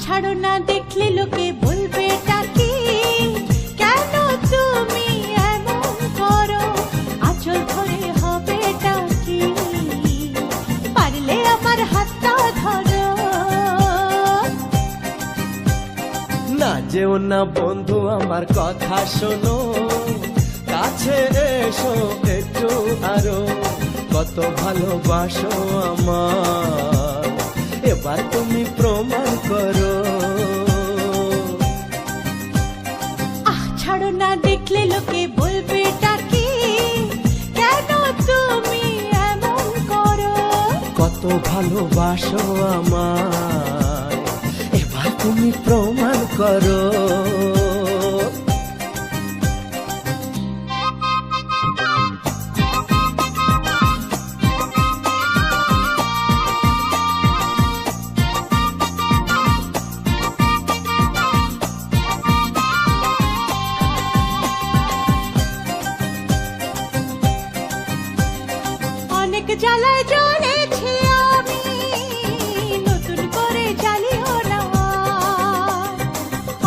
ছাড়ো না, দেখলে লোকে বলবে টাকি, কেন তুমি এমন করো, আঁচল ধরে হবে টাকি, পারলে আমার হাতটা ধরো। না যেও না বন্ধু, আমার কথা শোনো, কাছে এসো একটু আরো, কত ভালোবাসো আমার, এবার তুমি প্রমাণ করো। ছাড়ো না, দেখলে লোকে বলবে টাকি, কেন তুমি এমন করো, কত ভালোবাসো আমার, এবার তুমি প্রমাণ করো। অনেক জ্বালায় জ্বলেছি আমি, নতুন করে জ্বালিও না,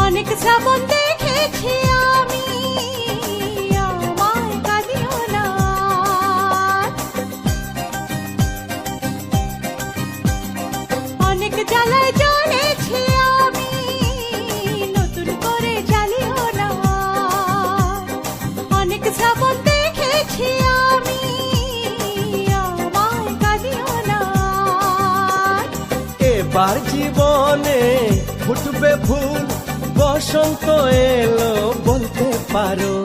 অনেক শ্রাবণ দেখেছি আমি, আমায় কাঁদিও না। অনেক জ্বালায় জ্বলেছি আমি, নতুন করে জ্বালিও না, অনেক শ্রাবণ দেখেছি আমি, এবার জীবনে ফুটবে ফুল, বসন্ত এলো বলতে পারো।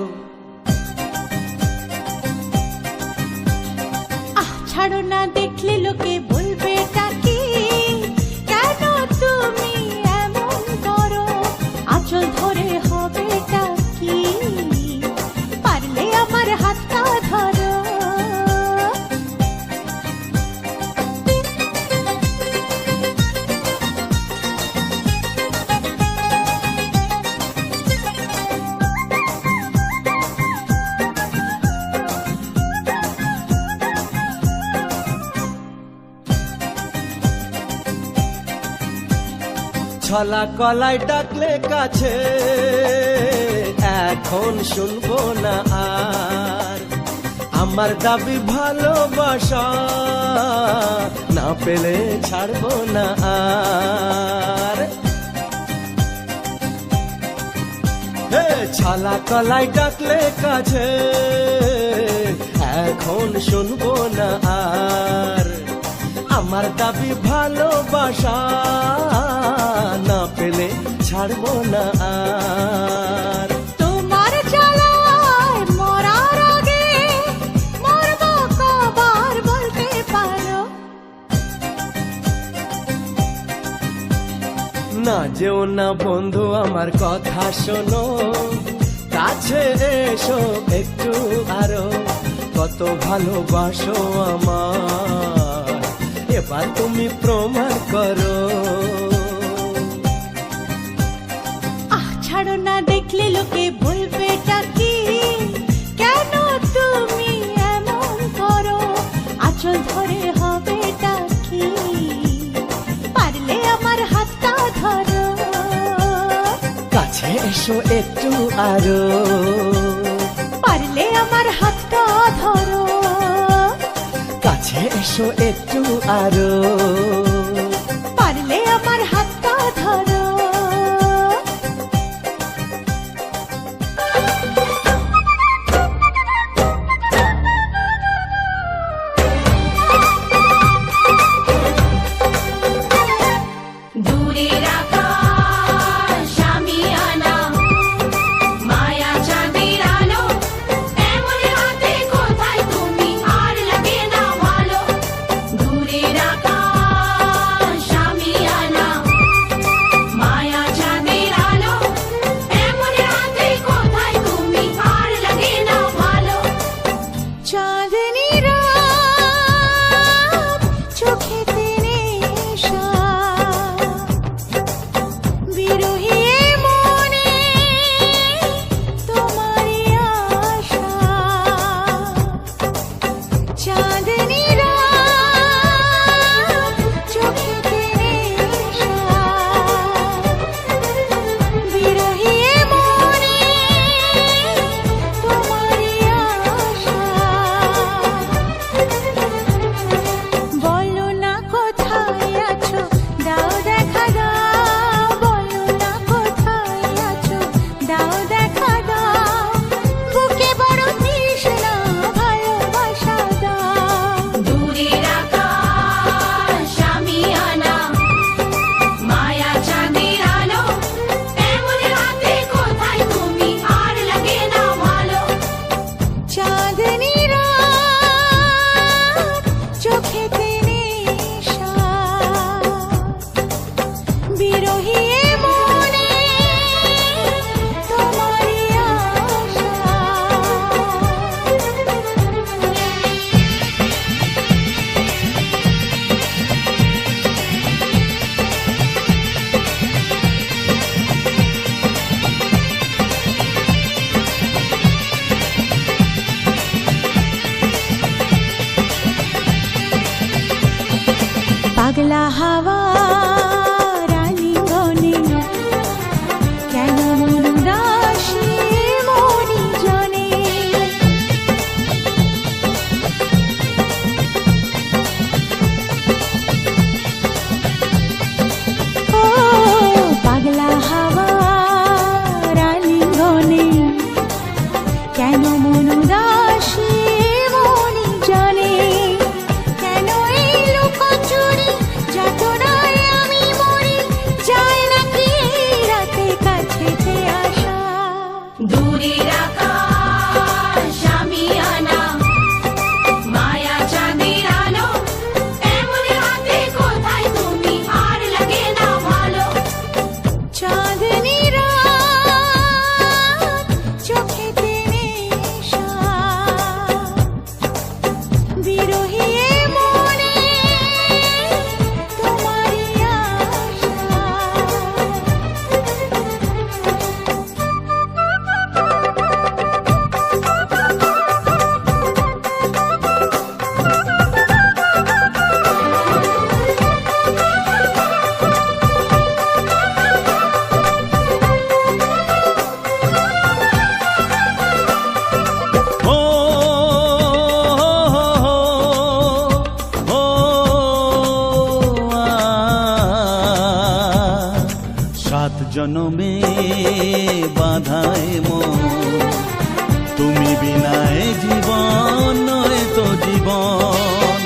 ছাড়ো না, দেখলে লোকে বলবে টাকি, কেন তুমি এমন করো, আঁচল ধরে হবে টাকি, পারলে আমার হাতটা ধরো। ছলা কলাই ডাকলে কাছে, এখন শুনবো না আর, আমার দাবি ভালোবাসা, না পেলে ছাড়বো না আর। ছলা কলাই ডাকলে কাছে, এখন শুনবো না আর, আমার দাবি ভালোবাসা, না পেলে ছাড়বো না আর। তোমার জ্বালায় মরার আগে মরবো কবার বলতে পারো। না যেও না বন্ধু, আমার কথা শোনো, কাছে এসো একটু আরো, কত ভালোবাসো আমার, এবার তুমি প্রমাণ করো। ছাড়ো না, দেখলে লোকে বলবে টাকি, কেন তুমি এমন করো, আঁচল ধরে হবে টাকি, পারলে আমার হাতটা ধরো। কাছে এসো একটু আরো, পারলে আমার হাতটা ধরো। কাছে এসো একটু আরো, পারলে আমার হাতটা ধরো। দূরের আকাশ আমি আনা, মায়া চাঁদের আলো, এমন রাতে কোথায় তুমি, আর লাগে না ভালো। দূরের আকাশ বিরহী এ মনে তোমারই আশা। পাগলা হাওয়া রানীগণে কেন মন উদাসী মনি জনে। ও পাগলা হাওয়া রানীগণে কেন মন উদাসী মনি জনে। কেন এই লুকোচুরি যাতনায় আমি মরি, যায় নাকি এই রাতে কাছেতে আসা। দূরের আকাশ আমিয়ানা, মায়া চাঁদের আলো, এমন রাতে কোথায় তুমি, আর লাগে না ভালো। চাঁদনি রাত চোখেতে নেশা, বিরহী এ মনে তোমারই আশা। ও ও সাত জনমে বাধায় মন, তুমি বিনায় জীবন নয় তো জীবন।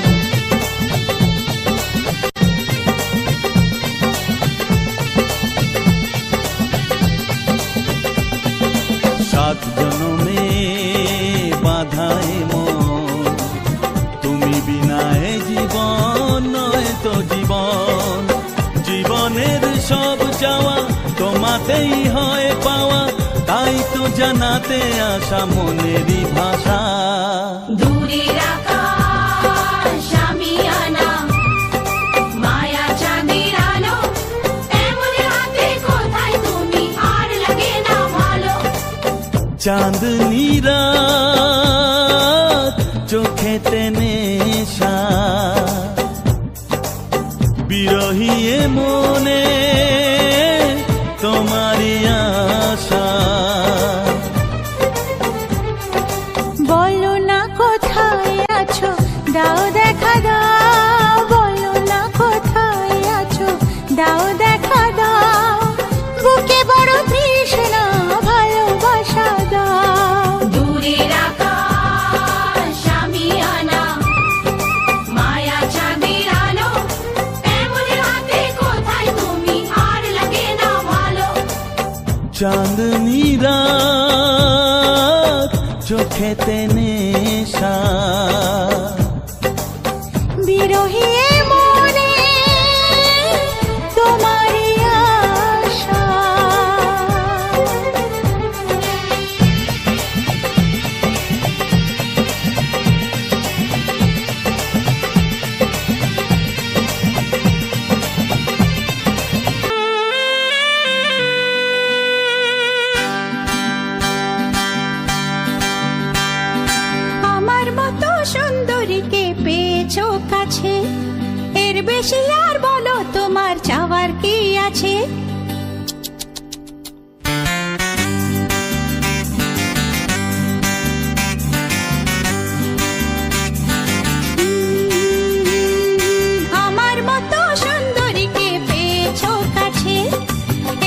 সাত জনমে বাধায় মন, তুমি বিনায় জীবন নয় তো জীবন। জীবনের সব চাওয়া তোমাতেই হয় পাওয়া, তাই তো জানাতে আসা মনেরই ভাষা। দূরের আকাশ আমিয়ানা, মায়া চাঁদের আলো, এমন রাতে কোথায় তুমি, আর লাগে না ভালো। চাঁদনি রাত চোখেতে নেশা, বিরহী এ মনে তোমারই আশা। বলো না কোথায় আছো, দাও দেখা দাও। বলো না কোথায় আছো, দাও দেখা দাও। বুকে বড় তৃষ্ণা, ভালোবাসা দাও। দূরের আকাশ আমিয়ানা, মায়া চাঁদের আলো, এমন রাতে কোথায় তুমি, আর লাগে না ভালো। চাঁদনি রাত চোখেতে নেশা, বিরহী এ মনে তোমারই আশা। আমার মতো সুন্দরীকে পেয়েছো কাছে, এর বেশি আর বলো তোমার চাওয়ার কি আছে। আমার মতো সুন্দরীকে পেয়েছো কাছে,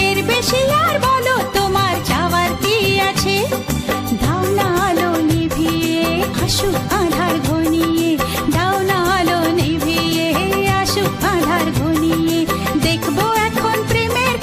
এর বেশি আর বলো তোমার চাওয়ার কি আছে। দাও না আলো নিভিয়ে, আসুক আধার ঘনিয়ে। দাও না আলো নিভিয়ে, আসুক আধার ঘনিয়ে। দেখবো এখন প্রেমের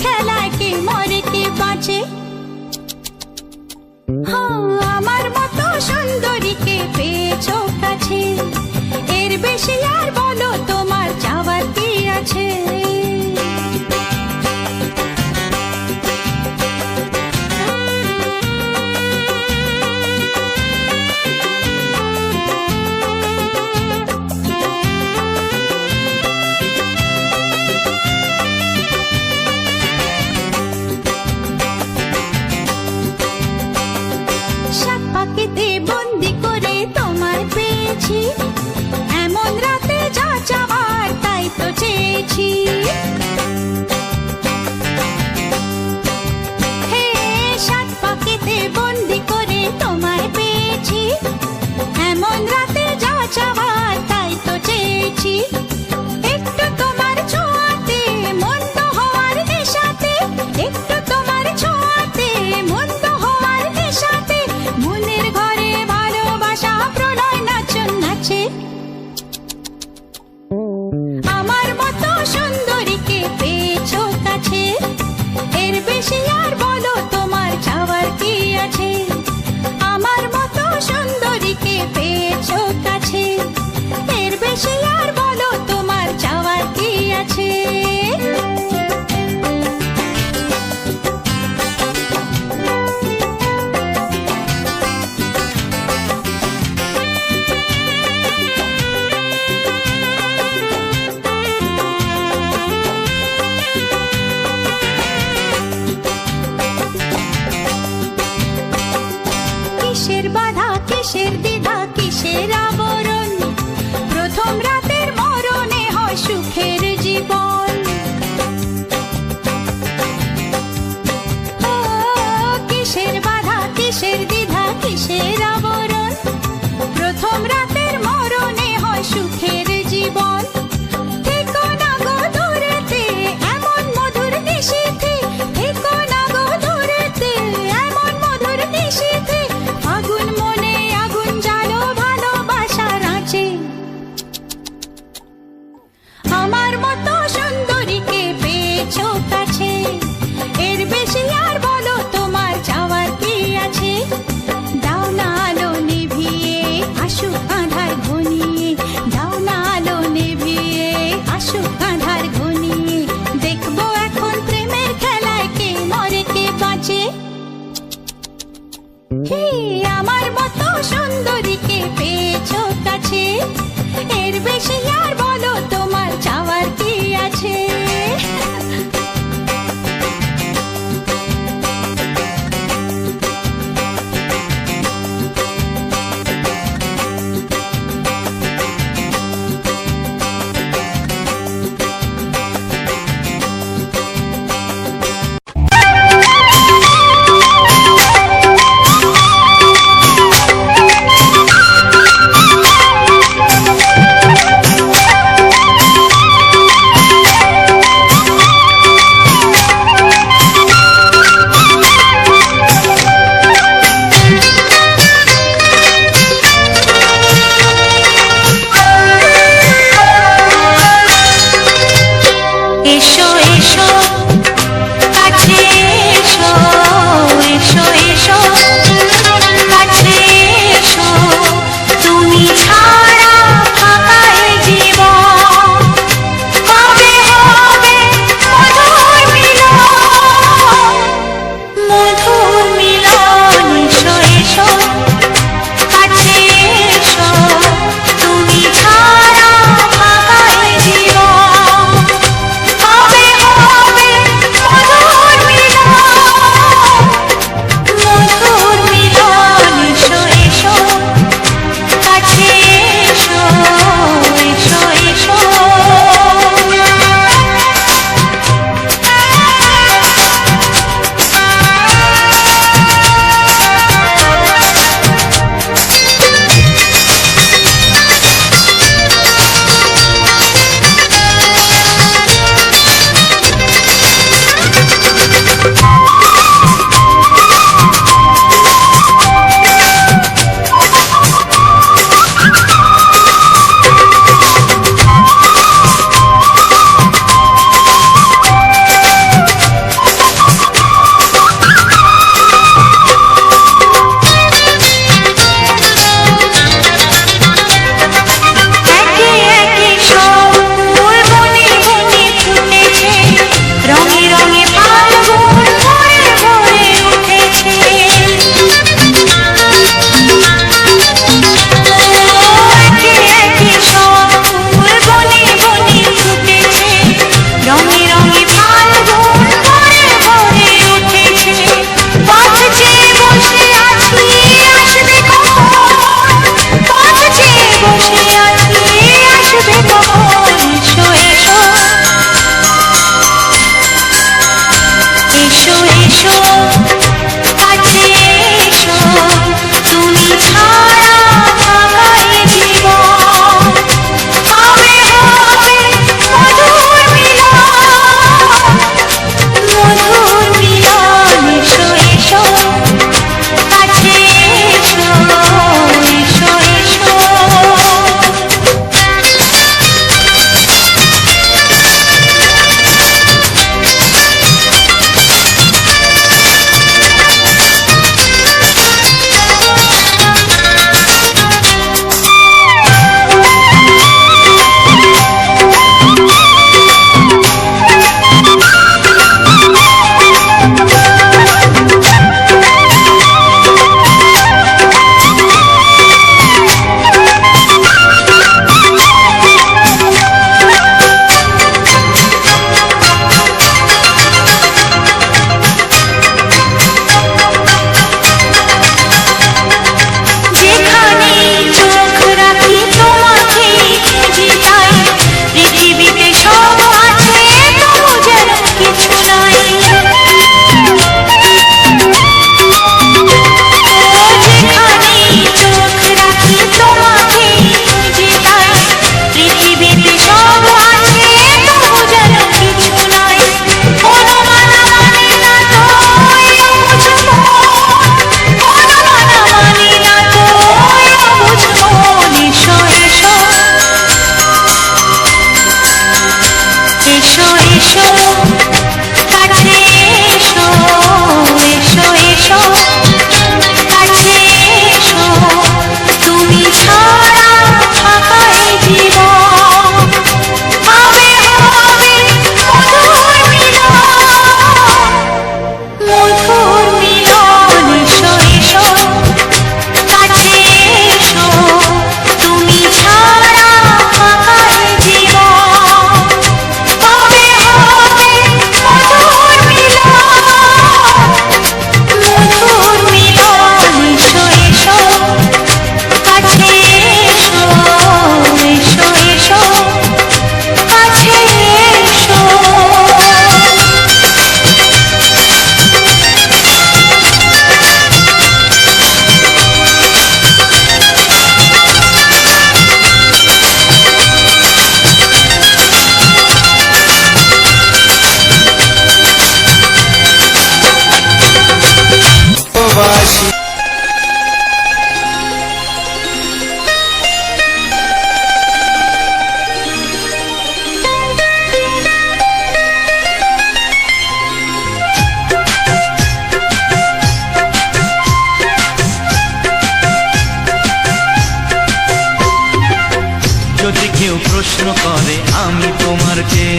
প্রশ্ন করে আমি তোমার কে,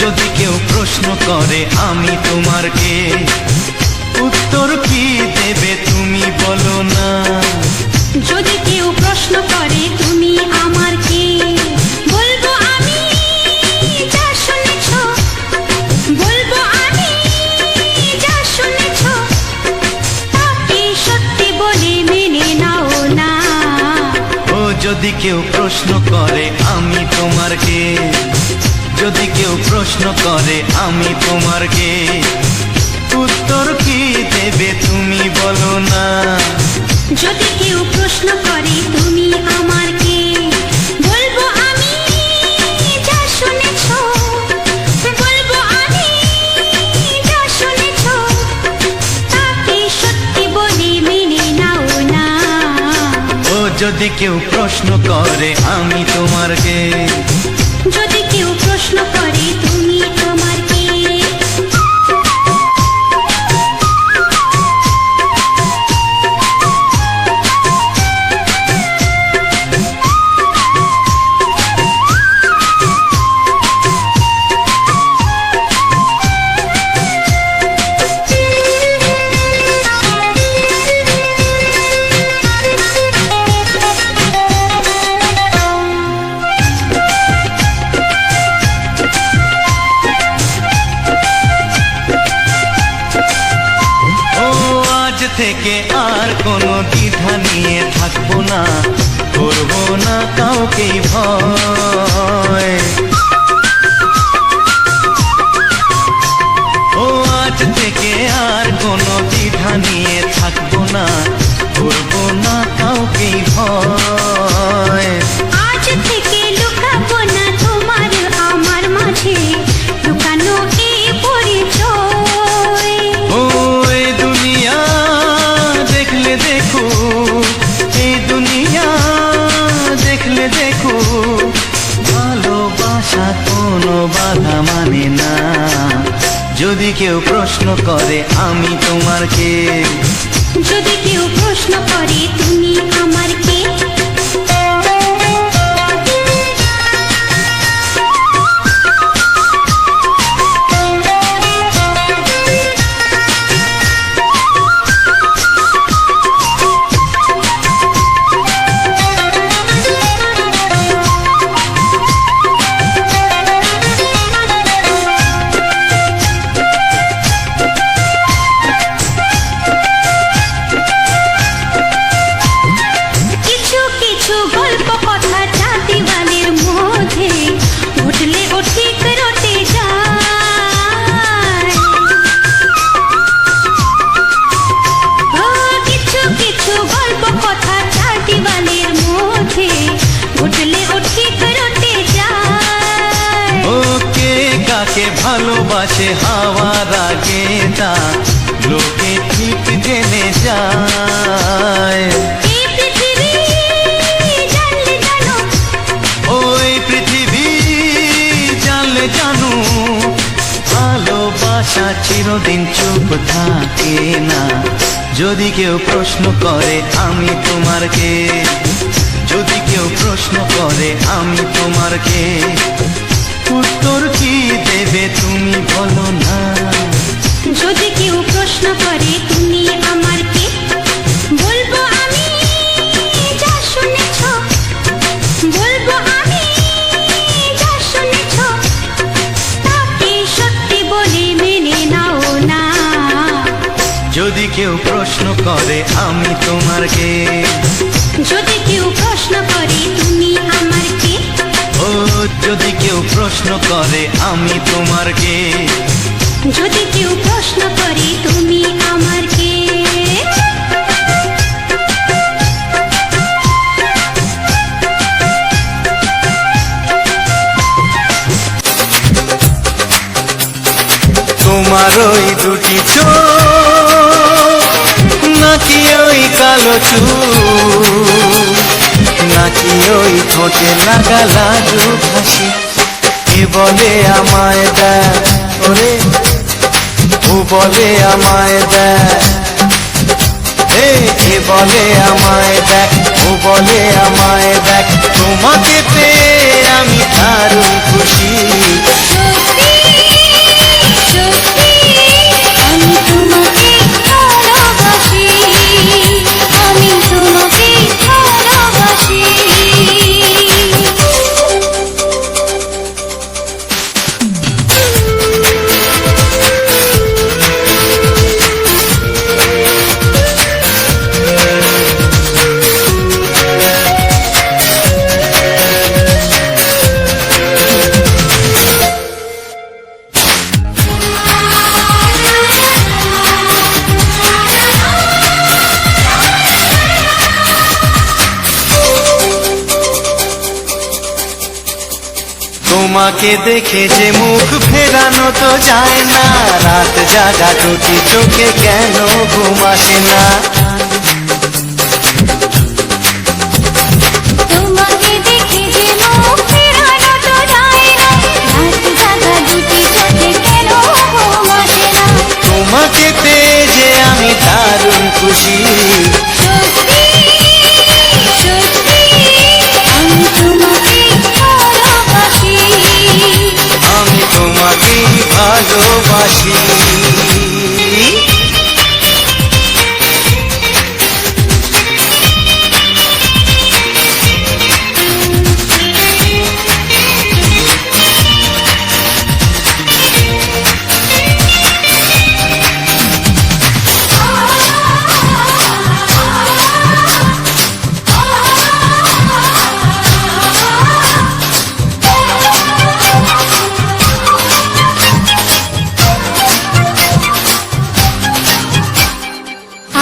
যদি কেউ প্রশ্ন করে আমি তোমার কে, উত্তর কি দেবে তুমি বলো না। যদি কেউ প্রশ্ন করে তুমি আমার কে, বলবো আমি যা শুনেছ, বলবো আমি যা শুনেছ, তাকে সত্যি বলে মেনে নাও না। ও যদি কেউ প্রশ্ন করে আমি তোমার কে, যদি কেউ প্রশ্ন করে আমি তোমার কে, উত্তর কি দেবে তুমি বলো না। যদি কেউ প্রশ্ন করে তুমি আমার কে, বলবো আমি যা শুনেছ, বলবো আমি যা শুনেছ, তাকে সত্যি বলে মেনে নাও না। ও যদি কেউ প্রশ্ন করে আমি তোমার কে, যদি কেউ প্রশ্ন করে তুমি আমার কে। থেকে আর কোনো দ্বিধা নিয়ে থাকবো না, করবো না কাউকেই ভয়। ও আজ থেকে আর কোনো দ্বিধা নিয়ে থাকবো না, করবো না কাউকেই ভয়। আজ থেকে লুকাবো না তোমার আমার মাঝে লুকানো এই পরিচয়। ও এই দুনিয়া দেখলে দেখো, এই দুনিয়া দেখলে দেখো, ভালোবাসা কোনো বাধা মানে না। যদি কেউ প্রশ্ন করে আমি তোমার কে, যদি কেউ প্রশ্ন করে তুমি আমার কে। ভালোবাসে হাওয়ার আগে তা লোকে ঠিক জেনে যায়। ওই পৃথিবী জানলে জানো, ভালোবাসা চিরদিন চুপ থাকে না। যদি কেউ প্রশ্ন করে আমি তোমার কে, যদি কেউ প্রশ্ন করে আমি তোমার কে, উত্তর কি দেবে তুমি বলো না। যদি কেউ প্রশ্ন করে তুমি আমার কে, বলবো আমি যা শুনেছ, বলবো আমি যা শুনেছ, তাকে সত্যি বলে মেনে নাও না। যদি কেউ প্রশ্ন করে আমি তোমার কে, যদি কেউ প্রশ্ন করে তুমি আমার কে। ও যদি কেউ প্রশ্ন করে আমি তোমার কে, যদি কেউ প্রশ্ন করে তুমি আমার কে। তোমার ওই দুটি চোখ নাকি ওই কালো চুল, নাকি ওই ঠোঁটে লাগা লাজুক হাসি, কে বলে আমায় দেয় ওরে, ও বলে আমায় দেয়, কে বলে আমায় দেখ, ও বলে আমায় দেখ, তোমাকে পেয়ে আমি দারুণ খুশি। সত্যি সত্যি আমি তোমাকে ভালোবাসি, আমি তোমাকে ভালোবাসি। তোমাকে দেখে যে মুখ ফেরানো তো যায় না, রাত জাগা দুটি চোখে কেন ঘুম আসে না। তোমাকে দেখে যে মুখ ফেরানো তো যায় না, রাত জাগা দুটি চোখে কেন ঘুম আসে না। তোমাকে পেয়ে যে আমি দারুণ খুশি। সত্যি সত্যি আমি তোমাকে ভালোবাসি, আমি তোমাকেই ভালোবাসি।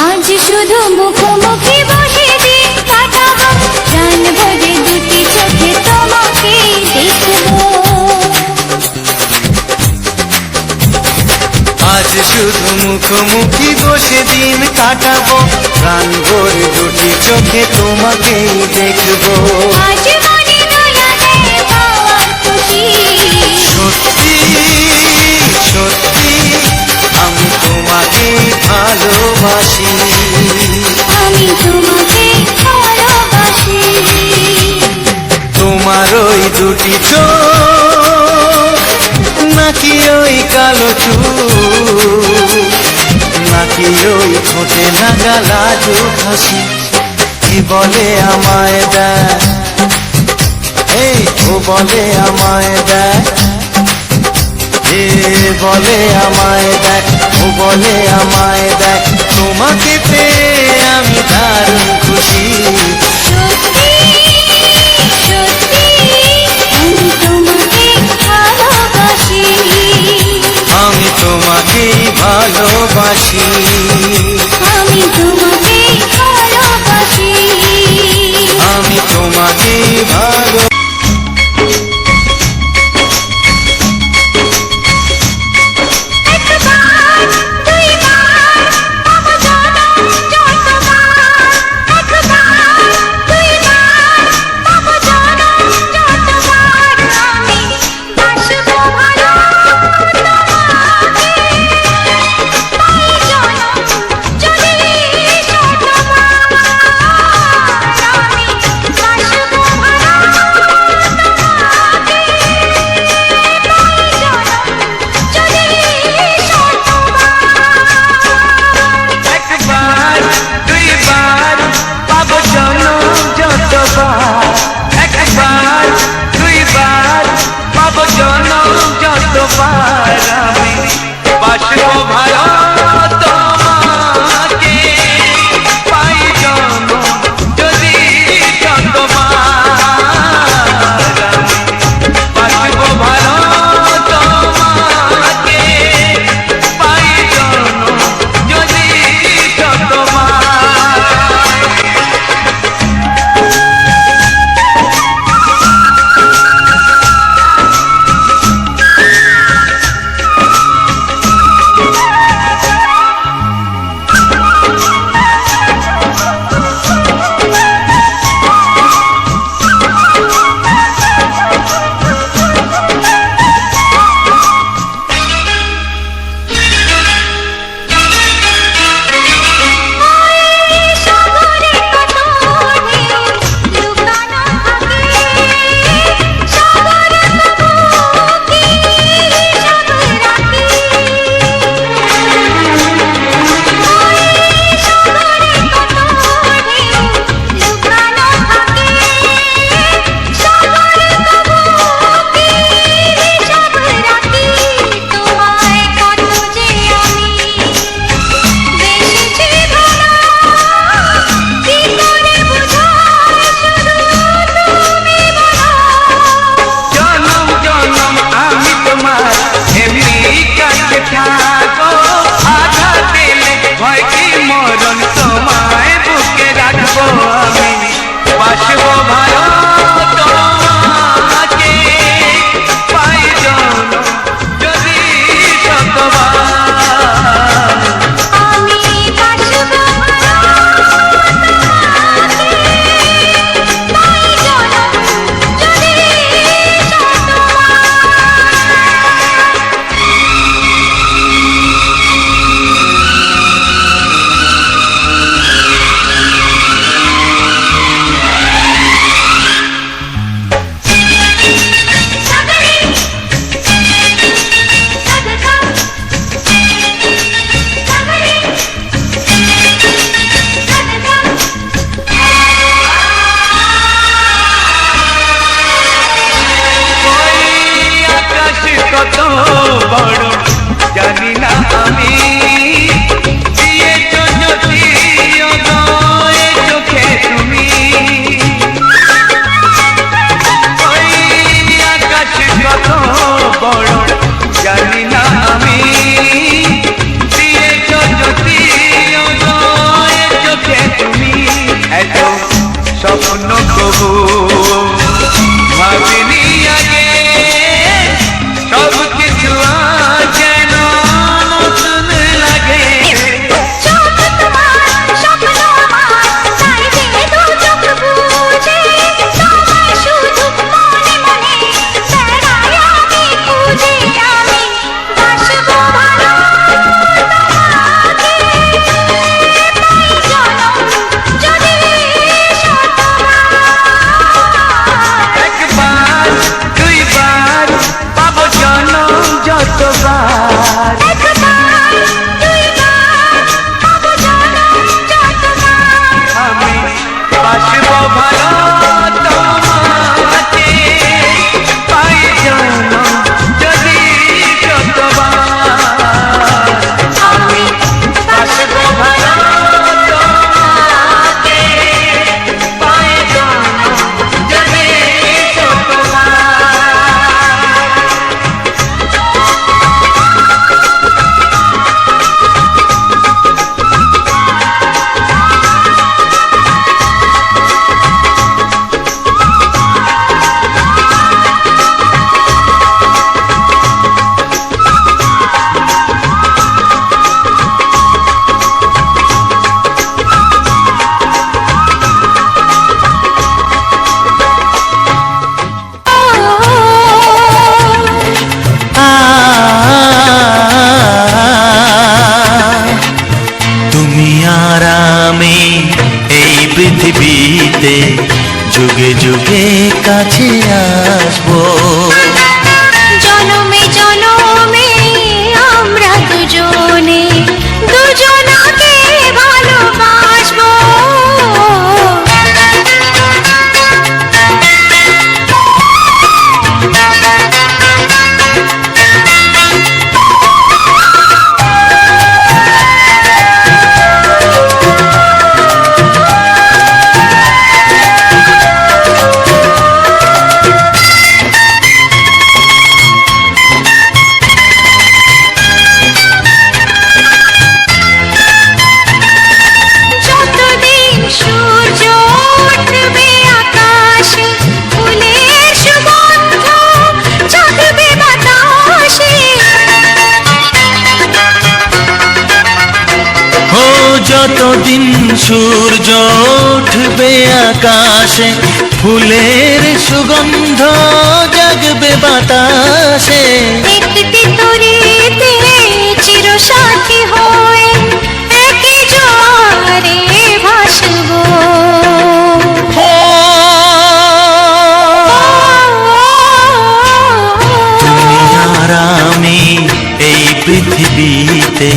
আজ শুধু মুখোমুখি বসে দিন কাটাবো, জানবো যে দুটি চোখে তোমাকে দেখবো। আজ শুধু মুখোমুখি বসে দিন কাটাবো, প্রাণ ভরে দুটি চোখে তোমাকেই দেখবো। আজ মনে দোলাতে পাওয়ার খুশি, সত্যি সত্যি আমি তোমাকেই ভালোবাসি। আমি তোমাকে ভালোবাসি। তোমার ওই দুটি চোখ, নাকি ওই কালো চুল, নাকি ওই ঠোঁটে লাগা লাজুক হাসি, কি বলে আমায় দেয়, এই ও বলে আমায় দেয়, এ বলে আমায় দেয়, ও বলে আমায় দেয়। তোমাকে পেয়ে আমি দারুণ খুশি। সত্যি সত্যি আমি তোমাকে ভালোবাসি, আমি তোমাকেই ভালোবাসি। আমি তোমাকে ভালোবাসি। আমি তোমাকেই ভালো। একবার দুইবার পাবো জনম যতবার, একবার দুইবার পাবো জনম যতবার। আমি বাসবো ভালো তোমাকে, তাই জনম বাসবো ভালো তোমাকে পাই জনম যদি শতবার আমি বাসবো ভালো তোমাকে, পাই জনম যদি শতবার। ওই আকাশ কত বড় জানি না আমি দিয়েছ যদি অদয় চোখে তুমি ওই আকাশ কত বড় জানি না আমি দিয়েছ যদি অদয় চোখে তুমি এত স্বপ্ন কবু ভাবিনি আগে সব কিছু আজ যেন নতুন লাগে চোখ তোমার, স্বপ্ন আমার, তাই যে দু চোখ বুজে, তোমায় শুধু মনে মনে বেড়াই আমি খুঁজে। আমি বাসবো ভালো তোমাকে, পাই জনম যদি শতবার। একবার দুইবার পাবো জনম যতবার একবার, দুইবার, পাবো জনম যতবার। আমি বাসবো ভালো তোমাকে পাই জনম যদি শতবার আমি বাসবো ভালো তোমাকে পাই জনম যদি শতবার তুমি আর আমি এই পৃথিবীতে যুগে যুগে কাছে আসবো জনমে জনমে আমরা দুজনে দুজনাকে ভালোবাসবো। যতদিন সূর্য উঠবে আকাশে, ফুলের সুগন্ধ জাগবে বাতাসে। ও যতদিন সূর্য উঠবে আকাশে ফুলের সুগন্ধ জাগবে বাতাসে একটি তরিতে চিরসাথী হয়ে একই জোয়ারে ভাসবো। ও তুমি আর আমি এই পৃথিবীতে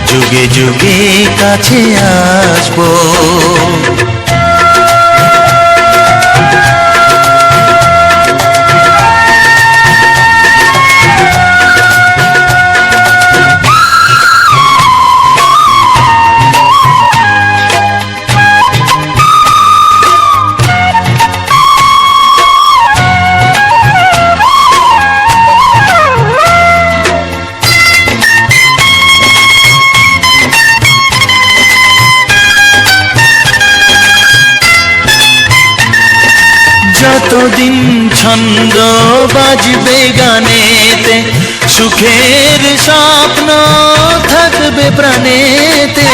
যুগে যুগে কাছে আসবো ছন্দ বাজবে গানেতে, সুখের স্বপ্ন থাকবে প্রাণেতে।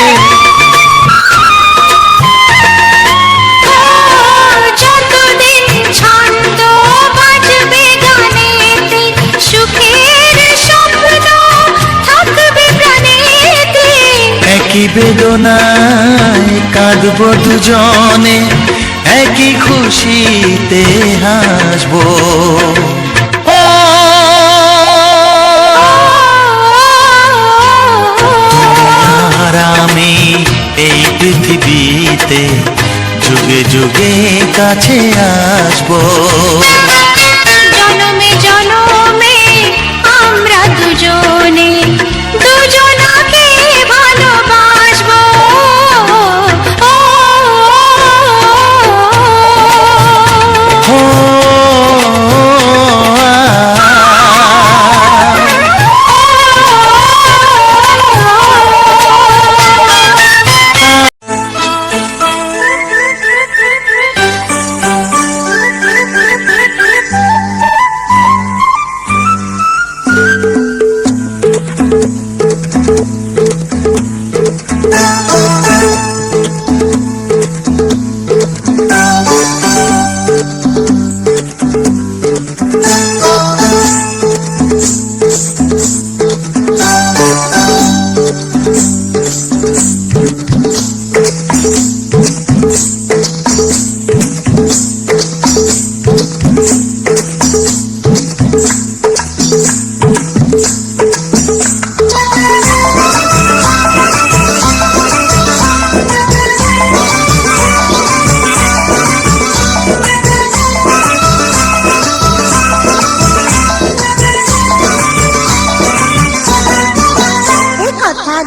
যতদিন ছন্দ বাজবে গানেতে, সুখের স্বপ্ন থাকবে প্রাণেতে। একই বেদনায় কাঁদবো দুজনে, একই খুশিতে হাসবো। ও আর আমি এই পৃথিবীতে যুগে যুগে কাছে আসবো। জনমে জনমে আমরা দুজনে দুজনাকে ভালোবাসবো।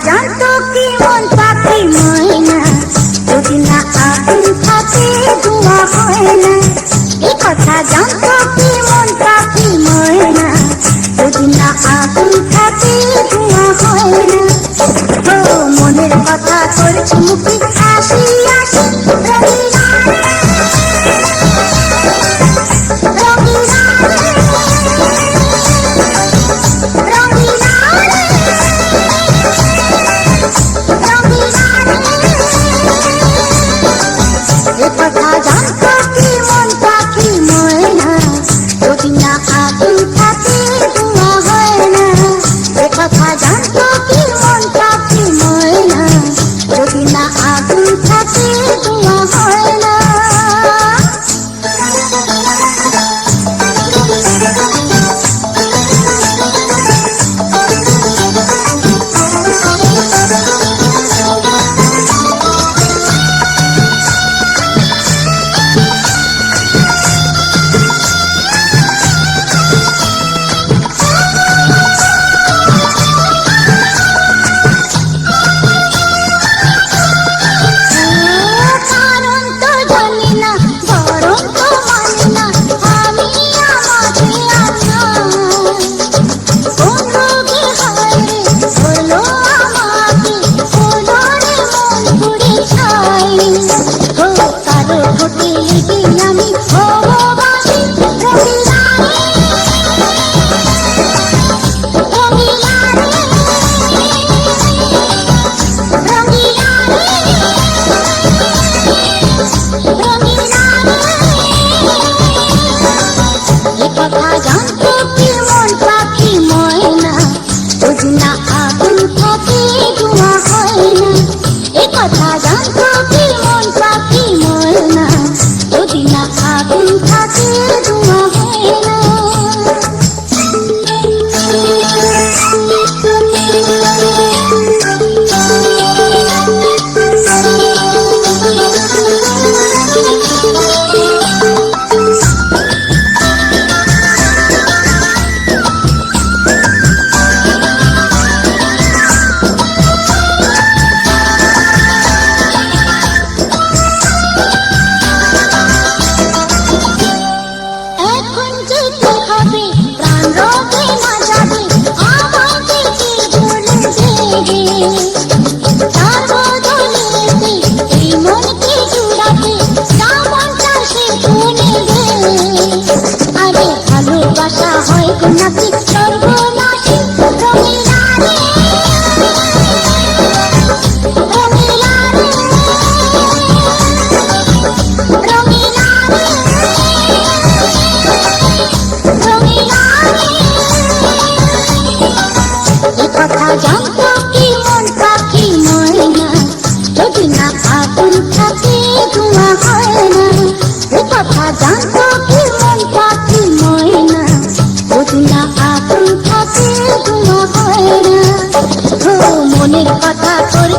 জানতো কি মন পাখি ময়না, যদি না আগুন থাকে ধোঁয়া হয় না। এই কথা জানতো কি মন পাখি ময়না, যদি না আগুন থাকে ধোঁয়া হয় না। ও মনের কথা করছি মুখে হাসি হাসি, রঙিনা কথা জানতো কি মন পাখি ময়না, যদি না আগুন থাকে ধোঁয়া হয় না। এ কথা জানতো কি মন পাখি ময়না, যদি না আগুন থাকে ধোঁয়া হয় না।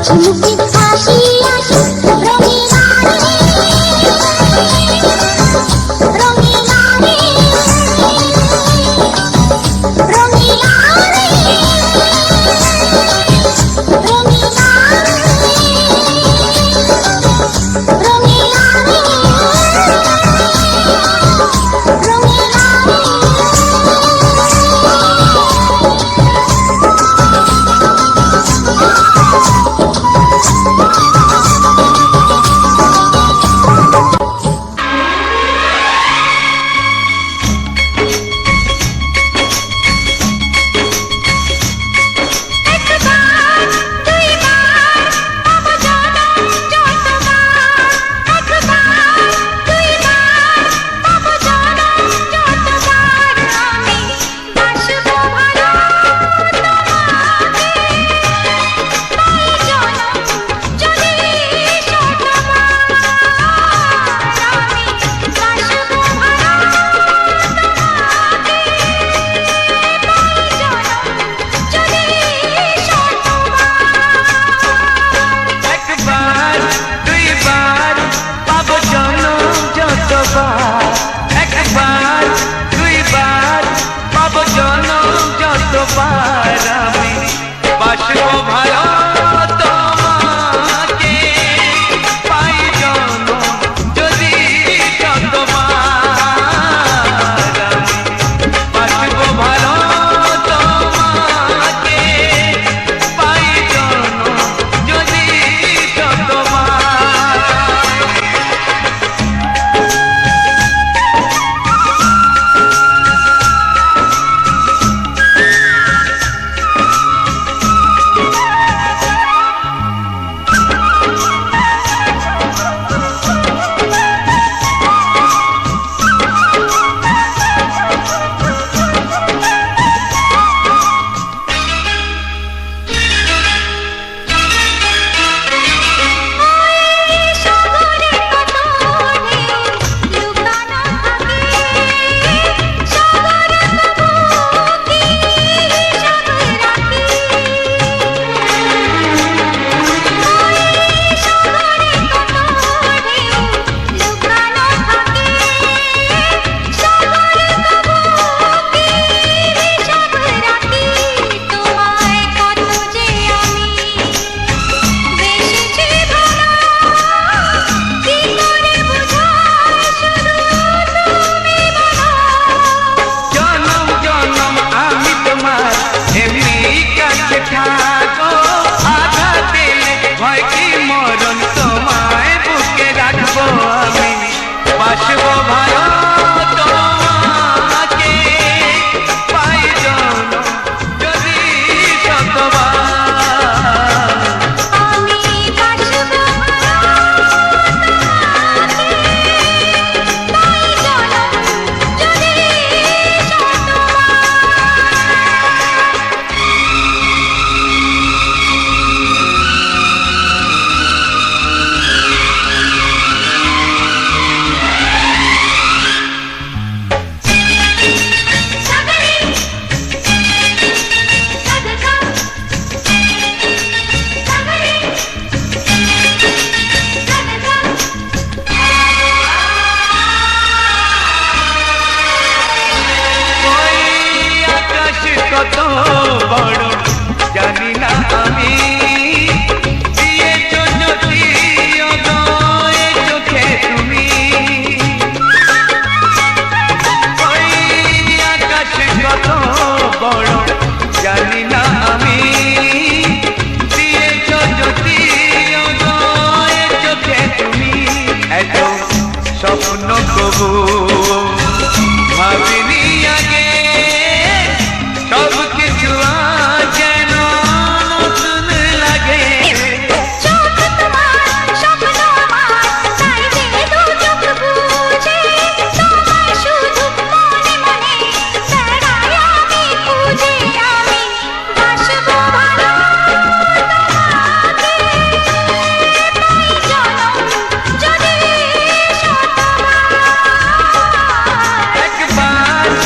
হাসি মুখে হাসি আসি রঙিলা রে রঙিলা রে রঙিলা রে রঙিলা রে রঙিলা একবার দুইবার পাবো জনম যতবার আমি বাসবো ভালো তোমাকে পাই জনম যদি যতবার আমি বাসবো ভালো তোমাকে পাই জনম যদি যতবার বাসবো ভালো তোমাকে পাই জনম যদি শতবার আমি বাসবো তাই জনম যদি ওই আকাশ কত বড় জানি না আমি দিয়েছ যদি অদয় চোখে তুমি ওই আকাশ কত বড় জানি না আমি দিয়েছ যদি অদয় চোখে তুমি এত স্বপ্ন কবু ভাবিনি আগে সব কিছু যেন নতুন লাগে চোখ তোমার স্বপ্ন আমার তাই যে দু চোখ বুঝে তোমায় শুধু মনে মনে বেড়াই আমি খুঁজে আমি বাসবো ভালো তোমাকে পাই জনম যদি শতবার একবার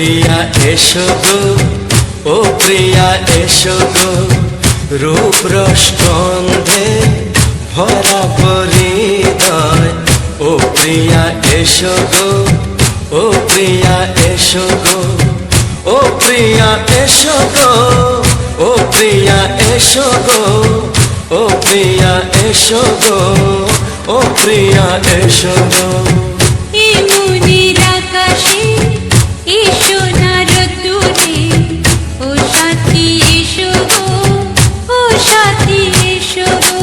প্রিয়া এসো গো, ও প্রিয়া এসো গো, রূপ রস গন্ধে ভরা পরিদয়। ও প্রিয়া এসো গো, ও প্রিয়া এসো গো, ও প্রিয়া এসো গো, ও প্রিয়া এসো গো, ও প্রিয়া এসো গো, ও প্রিয়া এসো গো। এই মনের আকাশে এসো না রোদ্দুরে, ও সাথী এসো গো, ও সাথী এসো গো।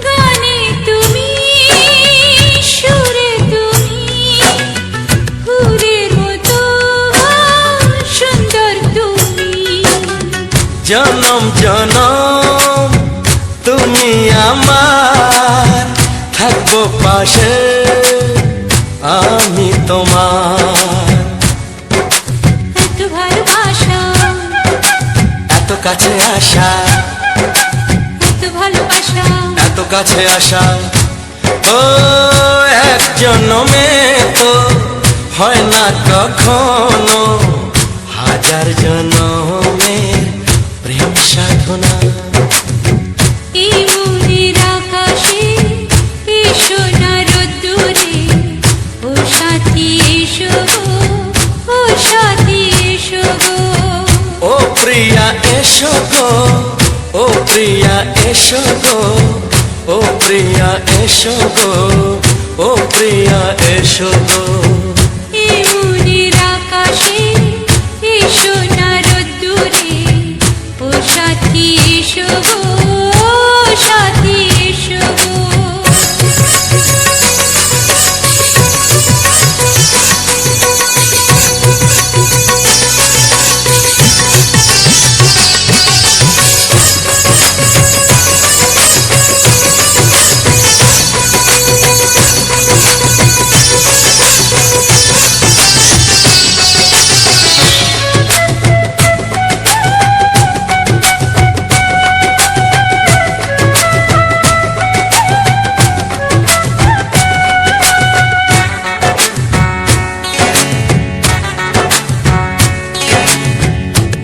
গানে তুমি, সুরে তুমি, ফুলের মতো সুন্দর তুমি। জনম জনম তুমি আমার, থাকবো পাশে আমি তোমার। এত ভালোবাসা, এত কাছে আসা, এত ভালোবাসা, এত কাছে আসা, ও এক জন্মে তো হয় না কখনো, হাজার জন্মের প্রেম সাধনা। এই মনের আকাশে এসো না রোদ্দুরে, ও সাথী এসো গো, ও সাথী এসো গো। ও প্রিয়া এসো গো, ও প্রিয়া এসো গো, ও প্রিয়া এসো গো, ও প্রিয়া এসো গো। এই মনের আকাশে এসো না রোদ্দুরে, ও সাথী এসো গো, ও সাথী এসো গো।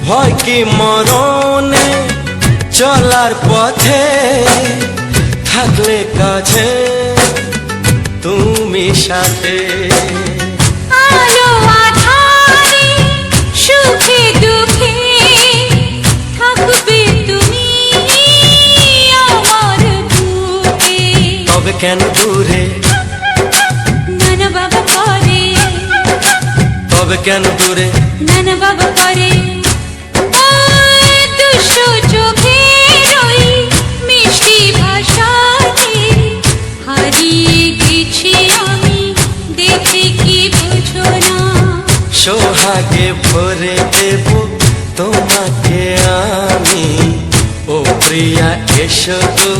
ভয় কি মরণে চলার পথে, থাকলে কাছে তুমি সাথে। আলো আঁধারে, সুখে দুঃখে, থাকবে তুমি আমার বুকে। তবে কেন দূরে, নানা বাবা করে, তবে কেন দূরে, নানা বাবা করে। ওই দুষ্ট চোখের ওই মিষ্টি ভাষাতে হারিয়ে গেছি আমি, দেখে কি বোঝো না। সোহাগে ভরে দেব তোমাকে আমি। ও প্রিয়া এসো গো,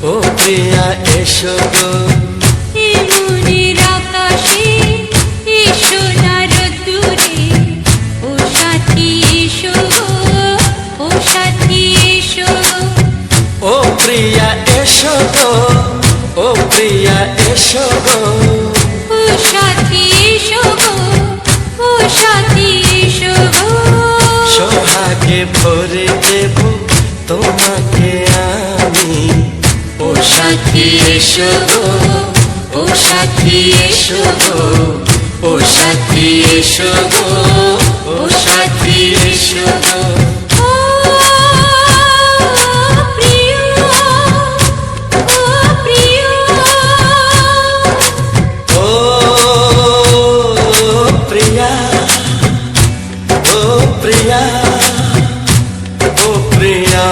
ও প্রিয়া এসো গো। এই মনের আকাশে এসো না রোদ্দুরে, ও সাথী এসো গো, ও সাথী এসো গো। ও প্রিয়া এসো গো, ও প্রিয়া এসো গো। ও সাথী এসো গো, ও সাথী এসো গো। সোহাগে ভরে দেব তোমাকে আমি। ও সাথী এসো গো, ও সাথী এসো গো, ও সাথী এসো গো, ও সাথী এসো গো। ও প্রিয়, ও প্রিয়, ও প্রিয়া, ও প্রিয়া, ও প্রিয়া।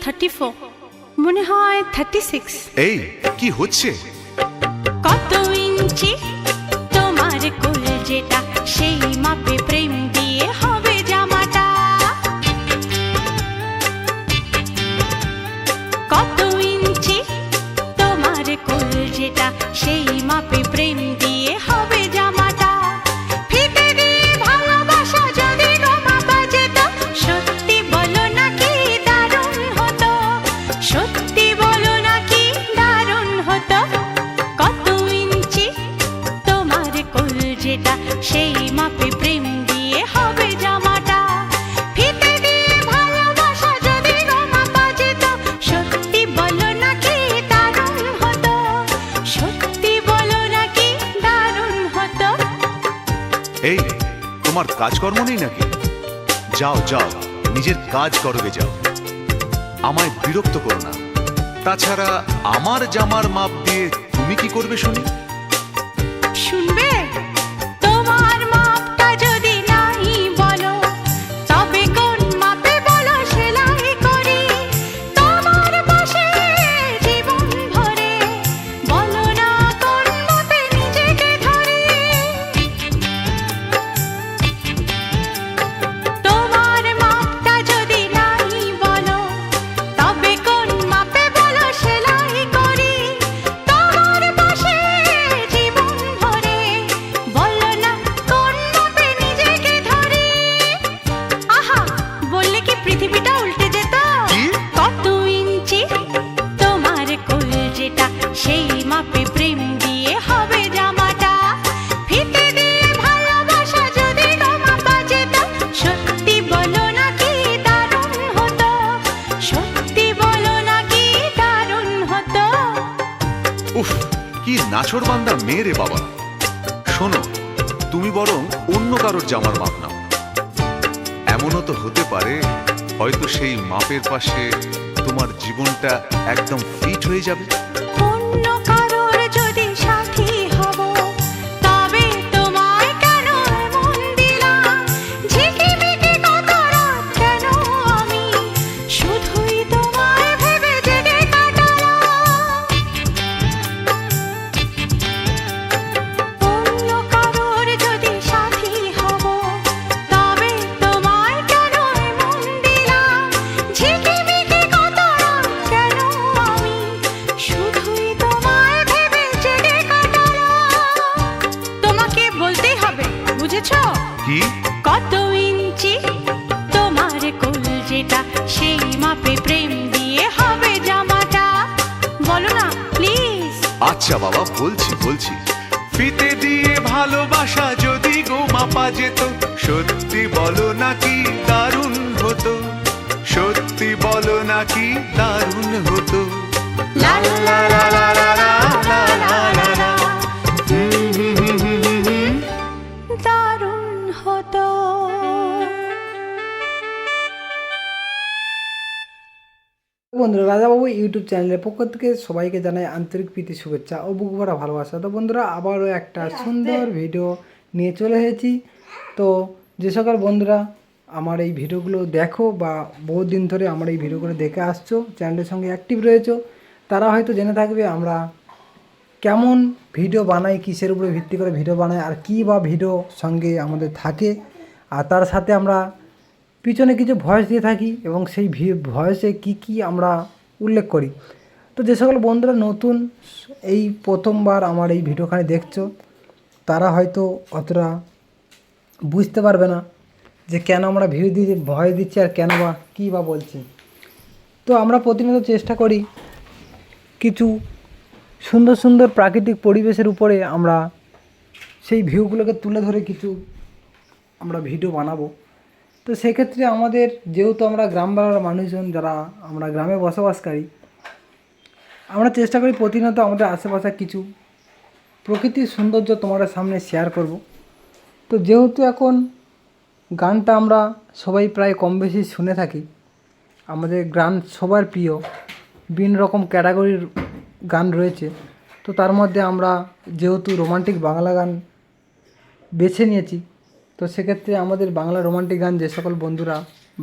34, মনে হয় 36। এই কি হচ্ছে? কত ইঞ্চি তোমার কলজেটা, সেই মাপে প্রেম দিয়ে হবে জামাটা। কত ইঞ্চি তোমার কলজেটা, সেই মাপে প্রেম দিয়ে হবে জামাটা। ফিতে দিয়ে ভালোবাসা যদি গো মাপা যেত, সত্যি বলো না কি দারুণ হতো, সত্যি বলো না কি দারুণ হতো। কত ইঞ্চি তোমার কলজেটা, সেই মাপে প্রেম দিয়ে হবে জামাটা। ফিতে দিয়ে ভালোবাসা যদি গো মাপা যেত, সত্যি বলো না কি দারুণ হতো, সত্যি বলো না কি দারুণ হতো। এই তোমার কাজকর্ম নেই নাকি? যাও যাও, নিজের কাজ করবে যাও, আমায় বিরক্ত করো না। তাছাড়া আমার জামার মাপ দিয়ে তুমি কি করবে শুনি? শুনবে? তোমার মাপটা যদি নাই বলো, তবে কোন মাপে বলো সেলাই করি তোমার পাশে জীবন ভরে। বলো না কোন মাপে নিজেকে ধরি। তোমার মাপটা যদি নাই বলো, তবে কোন মাপে বলো সেলাই করি তোমার পাশে জীবন ভরে। বলো না কোন মাপে নিজেকে ধরি। আহা, বললে কি পৃথিবীটা উল্টে যেত? কি? কত ইঞ্চি তোমার কলজেটা, সেই মাপে প্রেম দিয়ে হবে জামাটা। ফিতে দিয়ে ভালোবাসা যদি গো মাপা যেত, সত্যি বলো না কি দারুণ হতো, সত্যি বলো না কি দারুণ হতো। উফ, কি নাছোড়বান্দা মেয়ে রে বাবা। শোনো, তুমি বরং অন্য কারোর জামার মাপ নাও। এমনও তো হতে পারে হয়তো সেই মাপের পাশে তোমার জীবনটা একদম ফিট হয়ে যাবে। অন্য কারোর যদি সাথী হব, তবে তোমায় কেন মন দিলাম? ঝিকিমিকি কত রাত কেন আমি শুধুই তোমায় ভেবে জেগে কাটালাম। অন্য কারোর যদি সাথী হব, তবে তোমায় কেন মন দিলাম? ঝিকিমিকি কত রাত কেন আমি শুধুই তোমায় ভেবে জেগে কাটালাম। তোমাকে বলতেই হবে, বুঝেছো? কি? কত ইঞ্চি তোমার কলজেটা, সেই মাপে প্রেম দিয়ে হবে জামাটা। বলো না প্লিজ। আচ্ছা বাবা, বলছি বলছি। ফিতে দিয়ে ভালোবাসা যদি গো মাপা যেত, সত্যি বলো নাকি দারুণ হতো, সত্যি বলো নাকি দারুণ হতো। লা লা লা লা লা লা লা লা লা লা। দারুণ হতো। বন্ধুরা, রাজাবাবু ইউটিউব চ্যানেলের পক্ষ থেকে সবাইকে জানাই আন্তরিক প্রীতি শুভেচ্ছা ও বুক ভরা ভালোবাসা। তো বন্ধুরা, আবারও একটা সুন্দর ভিডিও নিয়ে চলে এসেছি। তো যে সকল বন্ধুরা আমার এই ভিডিওগুলো দেখো বা বহুত দিন ধরে আমার এই ভিডিওগুলো দেখে আসছো, চ্যানেলের সঙ্গে অ্যাক্টিভ রয়েছো, তারা হয়তো জেনে থাকবে আমরা কেমন ভিডিও বানাই, কিসের উপরে ভিত্তি করে ভিডিও বানাই, আর কী বা ভিডিও সঙ্গে আমাদের থাকে, আর তার সাথে আমরা পিছনে কিছু ভয়েস দিয়ে থাকি এবং সেই ভয়েসে কি আমরা উল্লেখ করি। তো যে সকল বন্ধুরা নতুন এই প্রথমবার আমার এই ভিডিওখানে দেখছো, তারা হয়তো অতটা বুঝতে পারবে না যে কেন আমরা ভিডিও দিয়ে ভয়েস দিচ্ছি আর কেন বা কী বা বলছি। তো আমরা প্রতিনিয়ত চেষ্টা করি কিছু সুন্দর সুন্দর প্রাকৃতিক পরিবেশের উপরে আমরা সেই ভিউগুলোকে তুলে ধরে কিছু আমরা ভিডিও বানাবো। তো সেক্ষেত্রে আমাদের যেহেতু আমরা গ্রাম বাংলার মানুষজন, যারা আমরা গ্রামে বসবাসকারী, আমরা চেষ্টা করি প্রতিনিয়ত আমাদের আশেপাশে কিছু প্রকৃতির সৌন্দর্য তোমাদের সামনে শেয়ার করব। তো যেহেতু এখন গানটা আমরা সবাই প্রায় কম বেশি শুনে থাকি, আমাদের গান সবার প্রিয়, বিভিন্ন রকম ক্যাটাগরির গান রয়েছে। তো তার মধ্যে আমরা যেহেতু রোমান্টিক বাংলা গান বেছে নিয়েছি, তো সেক্ষেত্রে আমাদের বাংলা রোমান্টিক গান যে সকল বন্ধুরা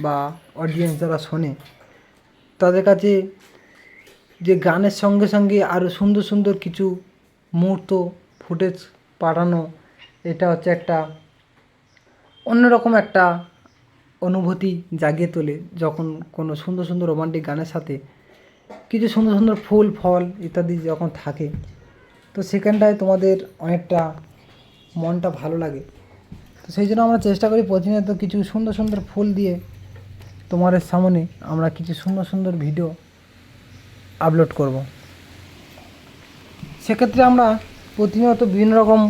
বা অডিয়েন্স যারা শোনে, তাদের কাছে যে গানের সঙ্গে সঙ্গে আরও সুন্দর সুন্দর কিছু মুহূর্ত ফুটেজ পাঠানো, এটা হচ্ছে একটা অন্যরকম একটা অনুভূতি জাগিয়ে তোলে যখন কোনো সুন্দর সুন্দর রোমান্টিক গানের সাথে কিছু সুন্দর সুন্দর ফুল ফল ইত্যাদি যখন থাকে, তো সেখানটায় তোমাদের অনেকটা মনটা ভালো লাগে। তো সেই জন্য আমরা চেষ্টা করি প্রতিনিয়ত কিছু সুন্দর সুন্দর ফুল দিয়ে তোমাদের সামনে আমরা কিছু সুন্দর সুন্দর ভিডিও আপলোড করব। সেক্ষেত্রে আমরা প্রতিনিয়ত বিভিন্ন রকম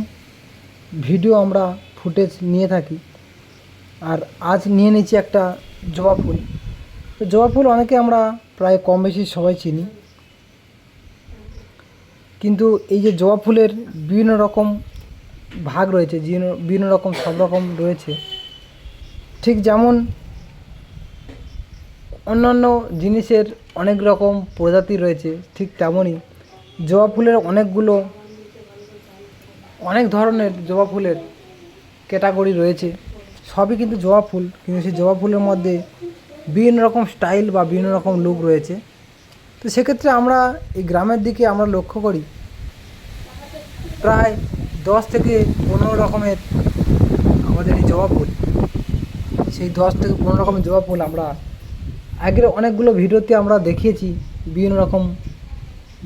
ভিডিও আমরা ফুটেজ নিয়ে থাকি। আর আজ নিয়ে নিয়েছি একটা জবা ফুল। তো জবা ফুল অনেকে আমরা প্রায় কম বেশি সবাই চিনি, কিন্তু এই যে জবা ফুলের বিভিন্ন রকম ভাগ রয়েছে, বিভিন্ন রকম সব রকম রয়েছে, ঠিক যেমন অন্যান্য জিনিসের অনেক রকম প্রজাতি রয়েছে, ঠিক তেমনই জবা ফুলের অনেক ধরনের জবা ফুলের ক্যাটাগরি রয়েছে। সবই কিন্তু জবা ফুল, কিন্তু সেই জবা ফুলের মধ্যে বিভিন্ন রকম স্টাইল বা বিভিন্ন রকম লুক রয়েছে। তো সেক্ষেত্রে আমরা এই গ্রামের দিকে আমরা লক্ষ্য করি প্রায় 10 থেকে 15 রকমের আমাদের এই জবা ফুল। সেই 10 থেকে 15 রকমের জবা ফুল আমরা আগের অনেকগুলো ভিডিওতে আমরা দেখিয়েছি, বিভিন্ন রকম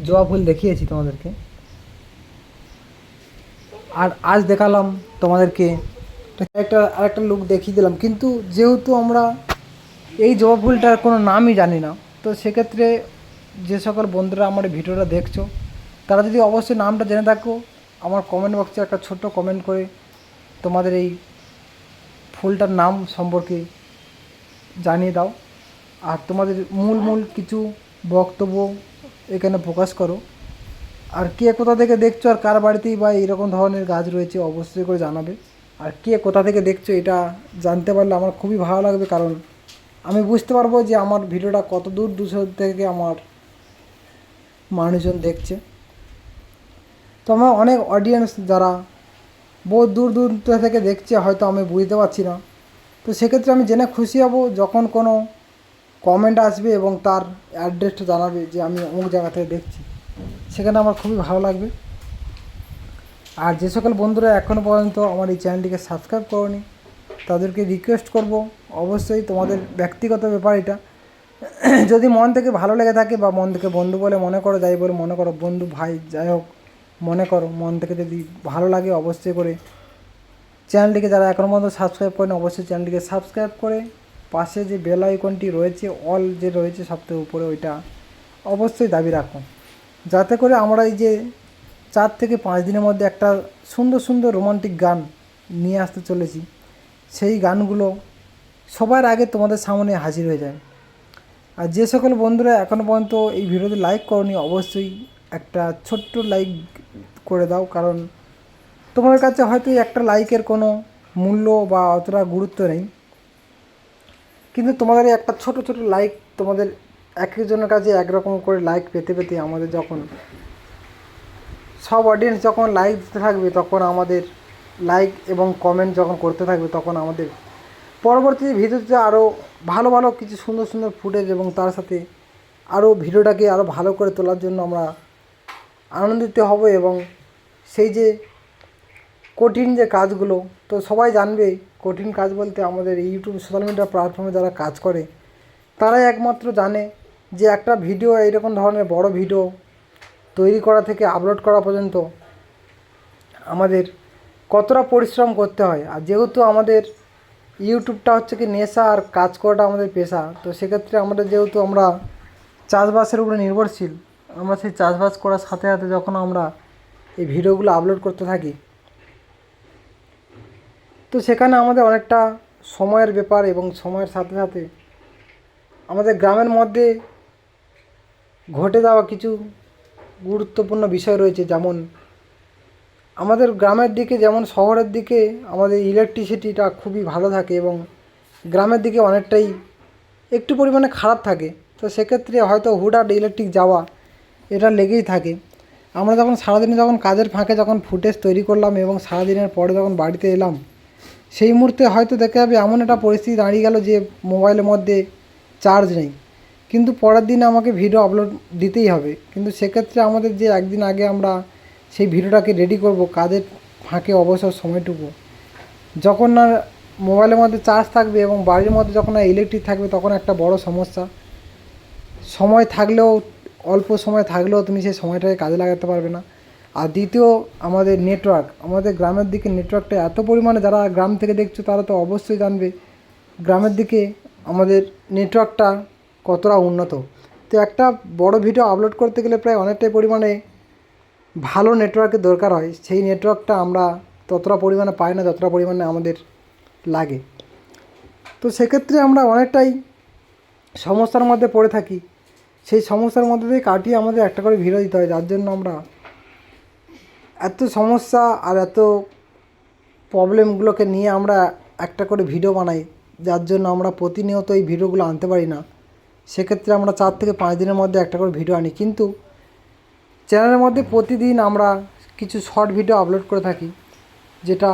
জবা ফুল দেখিয়েছি তোমাদেরকে। আর আজ দেখালাম তোমাদেরকে আরেকটা লুক দেখিয়ে দিলাম। কিন্তু যেহেতু আমরা এই জবা ফুলটার কোনো নামই জানি না, তো সেক্ষেত্রে যে সকল বন্ধুরা আমার ভিডিওটা দেখছো তারা যদি অবশ্যই নামটা জেনে থাকো, আমার কমেন্ট বক্সে একটা ছোট্ট কমেন্ট করে তোমাদের এই ফুলটার নাম সম্পর্কে জানিয়ে দাও। আর তোমাদের মূল কিছু বক্তব্য এখানে প্রকাশ করো। আর কে কোথা থেকে দেখছো আর কার বাড়িতেই বা এইরকম ধরনের গাছ রয়েছে অবশ্যই করে জানাবে। আর কে কোথা থেকে দেখছো এটা জানতে পারলে আমার খুবই ভালো লাগবে, কারণ আমি বুঝতে পারবো যে আমার ভিডিওটা কত দূর থেকে আমার মানুষজন দেখছে। তো আমার অনেক অডিয়েন্স যারা বহু দূর থেকে দেখছে, হয়তো আমি বুঝতে পারছি না। তো সেক্ষেত্রে আমি জেনে খুশি হব যখন কোনো কমেন্ট আসবে এবং তার অ্যাড্রেসটা জানাবে যে আমি অমুক জায়গা থেকে দেখছি, সেখানে আমার খুবই ভালো লাগবে। আর যে সকল বন্ধুরা এখনও পর্যন্ত আমার এই চ্যানেলটিকে সাবস্ক্রাইব করোনি তাদেরকে রিকোয়েস্ট করব, অবশ্যই তোমাদের ব্যক্তিগত ব্যাপার এটা, যদি মন থেকে ভালো লেগে থাকে বা মন থেকে বন্ধু বলে মনে করো, যাই বলে মনে করো, বন্ধু ভাই যাই হোক মনে করো, মন থেকে যদি ভালো লাগে অবশ্যই করে চ্যানেলটিকে, যারা এখনও পর্যন্ত সাবস্ক্রাইব করেন অবশ্যই চ্যানেলটিকে সাবস্ক্রাইব করে পাশে যে বেল আইকনটি রয়েছে, অল যে রয়েছে সবথেকে উপরে, ওইটা অবশ্যই দাবি রাখো, যাতে করে আমরা এই যে 4 থেকে 5 দিনের মধ্যে একটা সুন্দর সুন্দর রোমান্টিক গান নিয়ে আসতে চলেছি, সেই গানগুলো সবার আগে তোমাদের সামনে হাজির হয়ে যায়। আর যে সকল বন্ধুরা এখনও পর্যন্ত এই ভিডিওতে লাইক করনি অবশ্যই একটা ছোট্ট লাইক করে দাও, কারণ তোমার কাছে হয়তো একটা লাইকের কোনো মূল্য বা অতটা গুরুত্ব নেই, কিন্তু তোমাদের একটা ছোট লাইক, তোমাদের এক একজনের কাছে একরকম করে লাইক পেতে পেতে আমাদের যখন সব অডিয়েন্স যখন লাইক দিতে থাকবে, তখন আমাদের লাইক এবং কমেন্ট যখন করতে থাকবে, তখন আমাদের পরবর্তী ভিডিওতে আরও ভালো ভালো কিছু সুন্দর সুন্দর ফুটেজ এবং তার সাথে আরও ভিডিওটাকে আরও ভালো করে তোলার জন্য আমরা আনন্দিত হব। এবং সেই যে কঠিন যে কাজগুলো, তো সবাই জানবে কঠিন কাজ বলতে আমাদের ইউটিউব সোশ্যাল মিডিয়া প্ল্যাটফর্মে যারা কাজ করে তারাই একমাত্র জানে যে একটা ভিডিও, এইরকম ধরনের বড় ভিডিও তৈরি করা থেকে আপলোড করা পর্যন্ত আমাদের কতটা পরিশ্রম করতে হয়। আর যেহেতু আমাদের ইউটিউবটা হচ্ছে কি নেশা আর কাজ করাটা আমাদের পেশা, তো সেক্ষেত্রে আমাদের যেহেতু আমরা চাষবাসের উপরে নির্ভরশীল, আমরা সেই চাষবাস করার সাথে সাথে যখন আমরা এই ভিডিওগুলো আপলোড করতে থাকি, তো সেখানে আমাদের অনেকটা সময়ের ব্যাপার এবং সময়ের সাথে সাথে আমাদের গ্রামের মধ্যে ঘটে যাওয়া কিছু গুরুত্বপূর্ণ বিষয় রয়েছে। যেমন আমাদের গ্রামের দিকে যেমন শহরের দিকে আমাদের ইলেকট্রিসিটিটা খুবই ভালো থাকে এবং গ্রামের দিকে অনেকটাই একটু পরিমাণে খারাপ থাকে। তো সেক্ষেত্রে হয়তো হুটহাট ইলেকট্রিক যাওয়া এটা লেগেই থাকে। আমরা যখন সারাদিনে যখন কাজের ফাঁকে যখন ফুটেজ তৈরি করলাম এবং সারাদিনের পরে যখন বাড়িতে এলাম, সেই মুহূর্তে হয়তো দেখতে হবে এমন একটা পরিস্থিতি দাঁড়িয়ে গেল যে মোবাইলের মধ্যে চার্জ নেই। কিন্তু পরের দিন আমাকে ভিডিও আপলোড দিতেই হবে। কিন্তু সেক্ষেত্রে আমাদের যে একদিন আগে আমরা সেই ভিডিওটাকে রেডি করব কাজের ফাঁকে অবসর সময়টুকু, যখন না মোবাইলের মধ্যে চার্জ থাকবে এবং বাড়ির মধ্যে যখন না ইলেকট্রিক থাকবে, তখন একটা বড় সমস্যা। সময় থাকলেও, অল্প সময় থাকলেও তুমি সেই সময়টাকে কাজে লাগাতে পারবে না। আর দ্বিতীয়, আমাদের নেটওয়ার্ক, আমাদের গ্রামের দিকে নেটওয়ার্কটা এত পরিমাণে, যারা গ্রাম থেকে দেখছো তারা তো অবশ্যই জানবে গ্রামের দিকে আমাদের নেটওয়ার্কটা কতটা উন্নত। তো একটা বড় ভিডিও আপলোড করতে গেলে প্রায় অনেকটাই পরিমাণে ভালো নেটওয়ার্কের দরকার হয়। সেই নেটওয়ার্কটা আমরা ততটা পরিমাণে পাই না যতটা পরিমাণে আমাদের লাগে। তো সেক্ষেত্রে আমরা অনেকটাই সমস্যার মধ্যে পড়ে থাকি। সেই সমস্যার মধ্যে দিয়ে কাটিয়ে আমাদের একটা করে ভিডিও দিতে হয়, যার জন্য আমরা এত সমস্যা আর এত প্রবলেমগুলোকে নিয়ে আমরা একটা করে ভিডিও বানাই, যার জন্য আমরা প্রতিনিয়ত এই ভিডিওগুলো আনতে পারি না। সেক্ষেত্রে আমরা 4 থেকে 5 দিনের মধ্যে একটা করে ভিডিও আনি। কিন্তু চ্যানেলের মধ্যে প্রতিদিন আমরা কিছু শর্ট ভিডিও আপলোড করে থাকি, যেটা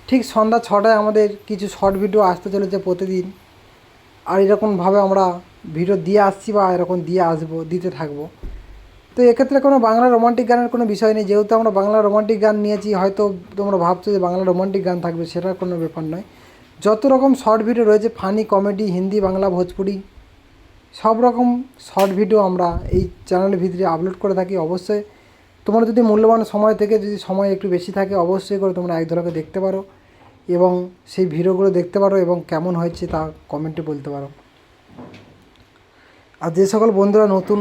ঠিক সন্ধ্যা 6টায় আমাদের কিছু শর্ট ভিডিও আসতে চলেছে প্রতিদিন। আর এরকমভাবে আমরা ভিডিও দিয়ে আসছি বা এরকম দিতে থাকবো। তো এক্ষেত্রে কোনো বাংলা রোমান্টিক গানের কোনো বিষয় নেই। যেহেতু আমরা বাংলা রোমান্টিক গান নিয়েছি, হয়তো তোমরা ভাবছো যে বাংলা রোমান্টিক গান থাকবে, সেটার কোনো ব্যাপার নয়। যত রকম শর্ট ভিডিও রয়েছে, ফানি, কমেডি, হিন্দি, বাংলা, ভোজপুরি, সব রকম শর্ট ভিডিও আমরা এই চ্যানেলের ভিতরে আপলোড করে থাকি। অবশ্যই তোমরা যদি মূল্যবান সময় থেকে, যদি সময় একটু বেশি থাকে, অবশ্যই করে তোমরা এক ঝলকে দেখতে পারো এবং সেই ভিডিওগুলো দেখতে পারো এবং কেমন হয়েছে তা কমেন্টে বলতে পারো। আর যে সকল বন্ধুরা নতুন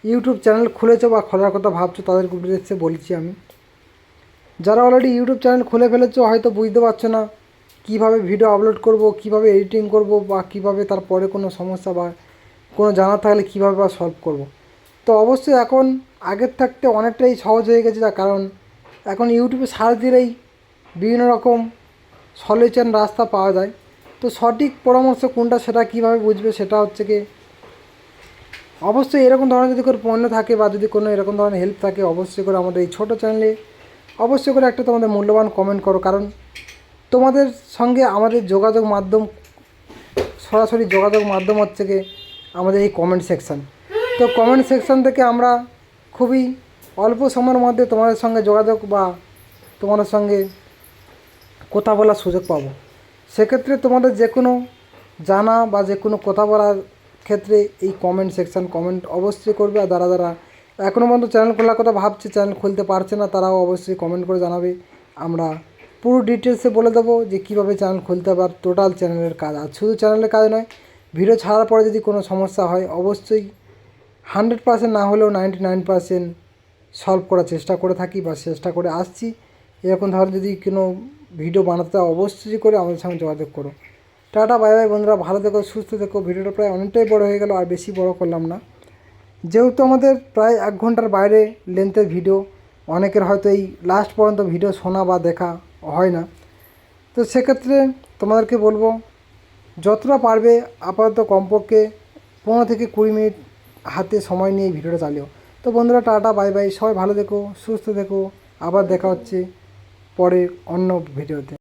ইউটিউব চ্যানেল খুলেছো বা খোলার কথা ভাবছো, তাদের উদ্দেশ্যে বলছি আমি, যারা অলরেডি ইউটিউব চ্যানেল খুলে ফেলেছো, হয়তো বুঝতে পারছো না কীভাবে ভিডিও আপলোড করব, কীভাবে এডিটিং করব, বা কীভাবে তারপরে কোনো সমস্যা বা কোনো জানা থাকলে কীভাবে বা সলভ করব। তো অবশ্যই এখন আগের থাকতে অনেকটাই সহজ হয়ে গেছে, তার কারণ এখন ইউটিউবে সার্চ দিলেই বিভিন্ন রকম সলিউশন রাস্তা পাওয়া যায়। তো সঠিক পরামর্শ কোনটা সেটা কীভাবে বুঝবে, সেটা হচ্ছে কি, অবশ্যই এরকম ধরনের যদি কোনো পণ্য থাকে বা যদি কোনো এরকম ধরনের হেল্প থাকে, অবশ্যই করে আমাদের এই ছোটো চ্যানেলে অবশ্যই করে একটা তোমাদের মূল্যবান কমেন্ট করো। কারণ তোমাদের সঙ্গে আমাদের যোগাযোগ মাধ্যম, সরাসরি যোগাযোগ মাধ্যম হচ্ছে কি আমাদের এই কমেন্ট সেকশান। তো কমেন্ট সেকশান থেকে আমরা খুবই অল্প সময়ের মধ্যে তোমাদের সঙ্গে যোগাযোগ বা তোমাদের সঙ্গে কথা বলার সুযোগ পাবো। সেক্ষেত্রে তোমাদের যে কোনো জানা বা যে কোনো কথা বলার ক্ষেত্রে এই কমেন্ট সেকশান কমেন্ট অবশ্যই করবে। আর যারা এখনও পর্যন্ত চ্যানেল খোলার কথা ভাবছে, চ্যানেল খুলতে পারছে না, তারাও অবশ্যই কমেন্ট করে জানাবে। আমরা পুরো ডিটেলসে বলে দেবো যে কীভাবে চ্যানেল খুলতে হবে, আর টোটাল চ্যানেলের কাজ। আর শুধু চ্যানেলের কাজ নয়, ভিডিও ছাড়ার পরে যদি কোনো সমস্যা হয়, অবশ্যই 100% না হলেও 99% সলভ করার চেষ্টা করে থাকি বা চেষ্টা করে আসছি। এরকম ধরনের যদি কোনো ভিডিও বানাতে হয়, অবশ্যই করে আমাদের সঙ্গে যোগাযোগ করো। টাটা, বাই বাই বন্ধুরা, ভালো থেকো, সুস্থ থেকো। ভিডিওটা প্রায় অনেকটাই বড় হয়ে গেল, আর বেশি বড় করলাম না, যেহেতু আমাদের প্রায় 1 ঘন্টার বাইরে লেন্থের ভিডিও, অনেকের হয়তো এই লাস্ট পর্যন্ত ভিডিও শোনা বা দেখা হয় না। তো সেক্ষেত্রে তোমাদেরকে বলবো, যতটা পারবে আপাতত কমপক্ষে 15 থেকে 20 মিনিট হাতে সময় নিয়ে এই ভিডিওটা চালিও। তো বন্ধুরা, টাটা, বাই বাই, সবাই ভালো থেকো, সুস্থ থেকো। আবার দেখা হচ্ছে পরে অন্য ভিডিওতে।